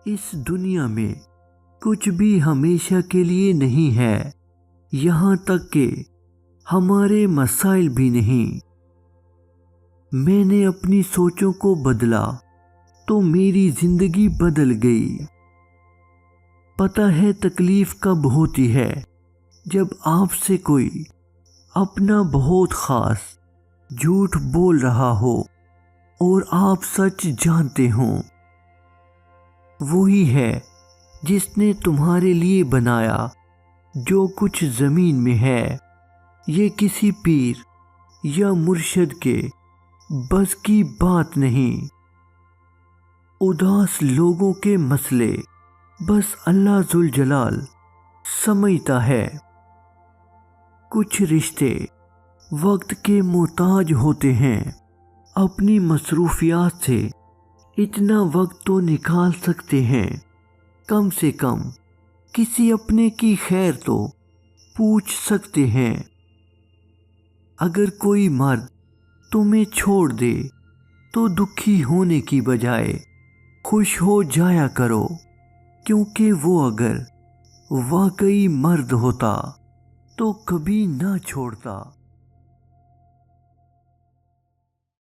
اس دنیا میں کچھ بھی ہمیشہ کے لیے نہیں ہے، یہاں تک کہ ہمارے مسائل بھی نہیں۔ میں نے اپنی سوچوں کو بدلا تو میری زندگی بدل گئی۔ پتہ ہے تکلیف کب ہوتی ہے؟ جب آپ سے کوئی اپنا بہت خاص جھوٹ بول رہا ہو اور آپ سچ جانتے ہوں۔ وہی ہے جس نے تمہارے لیے بنایا جو کچھ زمین میں ہے۔ یہ کسی پیر یا مرشد کے بس کی بات نہیں۔ اداس لوگوں کے مسئلے بس اللہ ذوالجلال سمجھتا ہے۔ کچھ رشتے وقت کے محتاج ہوتے ہیں۔ اپنی مصروفیات سے اتنا وقت تو نکال سکتے ہیں، کم سے کم کسی اپنے کی خیر تو پوچھ سکتے ہیں۔ اگر کوئی مرد تمہیں چھوڑ دے تو دکھی ہونے کی بجائے خوش ہو جایا کرو، کیونکہ وہ اگر واقعی مرد ہوتا تو کبھی نہ چھوڑتا۔